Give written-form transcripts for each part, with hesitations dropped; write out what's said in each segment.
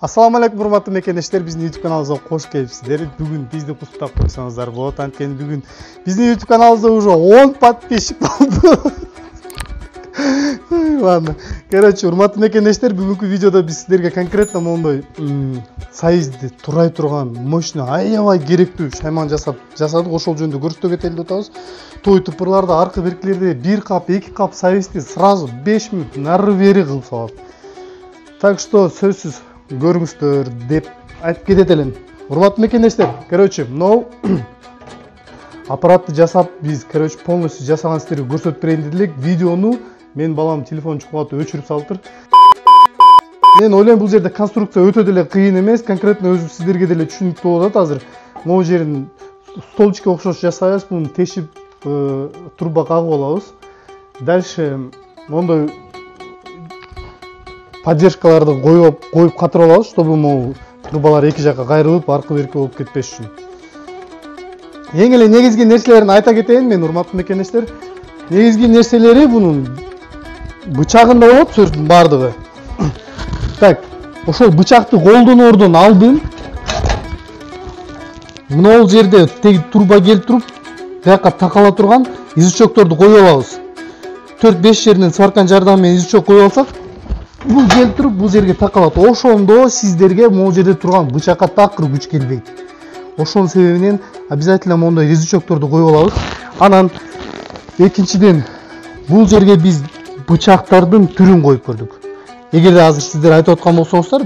Ассаламу алейкум, урматтуу мекендештер, биздин YouTube каналыбызга кош келипсиздер. Бүгүн бизди куттуктап койсоңуздар болот. Анткени бүгүн биздин YouTube каналыбызда уже 10 подписчик болду. Ладно. Короче, урматтуу мекендештер, бүгүнкү видеодо биз сиздерге конкретно мондой сайызды турай турган, мощный, аябай керектүү шайман жасадык. Ошол жөнүндө көрсөтүүгө келип атабыз. Той тупурларда, аркы беркилерде 1 кап, 2 кап сайызды сразу 5 мүнөт нары бери кылып салат. Так что сөзсүз көрүңүздөр деп айтып кетет элем. Урматтуу мекендештер, короче, мынау аппаратты жасап биз, полностью жасаган сиздерге көрсөтүп берейин дедик. Видеону мен балам телефон чукулатып өчүрүп салыптыр. Мен ойлойм, бул жерде конструкция өтө деле кыйын эмес, конкретно өзү сиздерге деле түшүнүктүү болуп атат. Азыр могу жерин столчикке окшош жасайбыз, муну тешип труба кагып алабыз. Дальше мондой поддержкаларды коюп катырып алабыз, чтобы могу трубалар эки жакка кайрылып, аркы берки болуп кетпеш үчүн. Эң эле негизги нерселерин айта кетейин мен, урматтуу мекендештер. Негизги нерселери бунун бычагында болот, сөздүн бардыгы. Так, ошол бычакты колдоноордон алдын мына жерде теги труба келип туруп, бияка такала турган изучокторду коюп алабыз. 4-5 жеринен сварканын жардамы менен изучок коюп алсак, бул келип туруп бул жерге такалат. Ошондо сиздерге могу жерде турган бычакка такыр күч келбейт. Ошонун себебинен обязательно мондой изучокторду коюп алабыз. Анан экинчиден бул жерге биз бычактардын түрүн коюп көрдүк. Эгерде азыр сиздер айтып аткан болсоңуздар,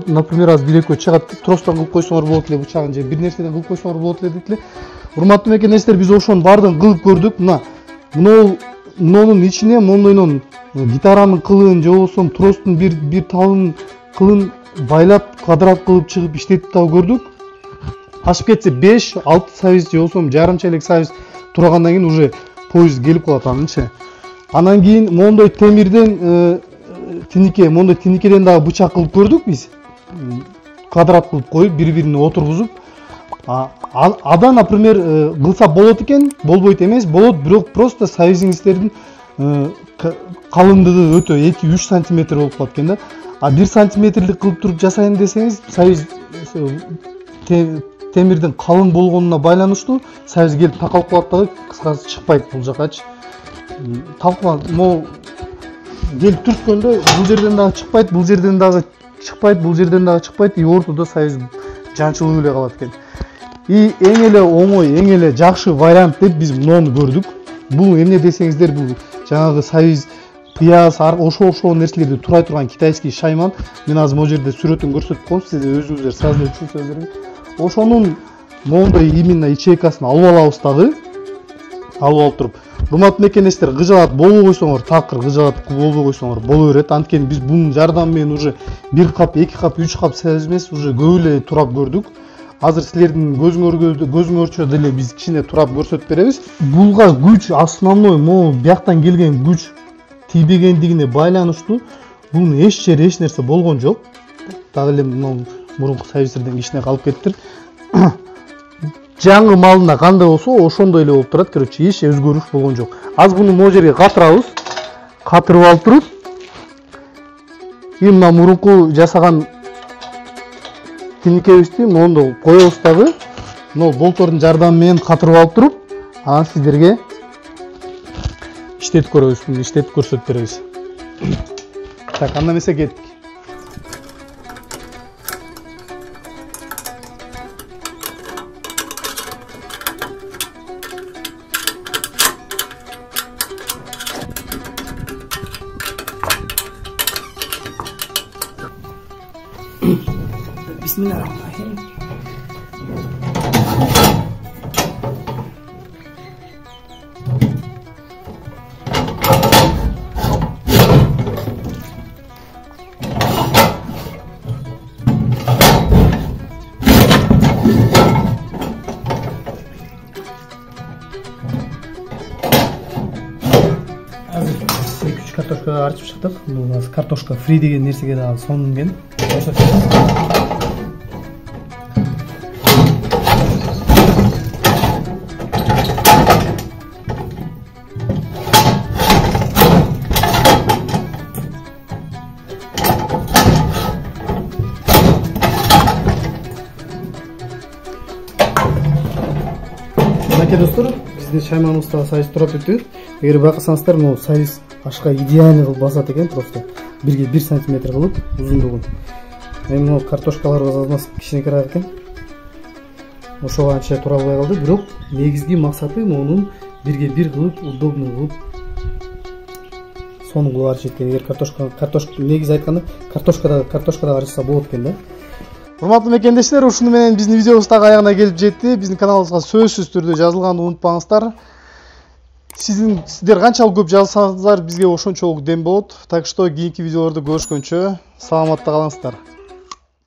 например, аз билекке чыгат, тростон кылып койсоңор болот эле бычагын, же бир нерседен кылып койсоңор болот эле дейт эле. Урматтуу мекендештер, биз ошонун баардыгын кылып көрдүк. Мынунун ичине мондойдон гитаранын кылын же болбосо тростун бир табын кылын байлап квадрат кылып чыгып иштетип да көрдүк. Ашып кетсе 5-6 сайыз же болбосо жарым чейлек сайыз турагандан кийин уже поезд келип калат анынчы. Анан кийин мондой темирден тиникеден дагы бычак кылып көрдүк биз. Квадрат кылып коюп, бири-бирине отургузуп. Ада, например, кылса болот экен, болбойт эмес, болот, бирок просто сайзиңиздердин калыңдыгы өтө 2-3 сантиметр болуп калат экен да. 1 сантиметрлик кылып туруп жасайын десеңиз, сайыз темирдин калың болгонуна байланыштуу сайыз келип такалып калат дагы, кыскасы чыкпайт бул жакачы. Талкма, могу келип түрткөндө бул жерден дагы чыкпайт, бул жерден дагы чыкпайт, бул жерден дагы чыкпайт, и ортодо сайыз жанчылып эле калат экен. И эң эле оңой, эң эле жакшы вариант деп биз муну көрдүк. Бул эмне десеңиздер, бул жанагы сайыз, пияз, ошол нерселерди турай турган китайский шайман. Мен азыр могу жерде сүрөтүн көрсөтүп коем, сиздер өзүңүздөр сразу эле түшүнсөңүздөр. Ошонун моундай именно ячейкасын алып алабыз дагы. Алып алып туруп, урматтуу мекендештер, кыжалат болбой койсоңор, такыр кыжалат болбой койсоңор боло берет. Анткени биз бунун жардамы менен уже 1 кап, 2 кап, 3 кап сайыз эмес, уже көп эле турап көрдүк. Азыр силердин көзүңөрчө деле биз кичине турап көрсөтүп беребиз. Булга күч основной могу бияктан келген күч тийбегендигине байланыштуу. Бунун эч нерсе болгон жок. Дагы эле мурунку сайыздардан кичине калып кетиптир. Жаңы малына кандай болсо, ошондой эле болуп турат. Короче, эч өзгөрүш болгон жок. Аз буну могу жерге катырабыз. Катырып алып туруп, мына мурунку жасаган тиникебизди мондо коебуз дагы. Мына болтордун жардамы менен катырып алып туруп, анан сиздерге иштетип көрөбүз, муну иштетип көрсөтүп беребиз. Так, анда эмесе кеттик. Bismillahirrahmanirrahim. Küçük kartoşka açıp çıktık. Bu kartoşka free деген нерсеге дагы сонун Мынакей достор, биздин шайманыбыздагы сайыс туурап өттү. Эгер байкасаңыздар, могу сайыс ашка идеальный кылып басат экен, просто 1 сантиметр кылып узундугун. Эми могу картошкаларыбыз азмас кичинекейраак экен. Ошого анча тура албай калды, бирок негизги максаты монун 1 кылып, удобный кылып сонун кылып арчу экен. Эгер картошка негизи айтканда картошкада арчса болот экен да. Урматтуу мекендештер, ушуну менен биздин видеобуз дагы аягына келип жетти. Биздин каналыбызга сөзсүз түрдө жазылганды унутпаңыздар. Сиздер канчалык көп жазсаңыздар, бизге ошончолук дем болот. Так что кийинки видеолордо көрүшкөнчө саламатта калыңыздар.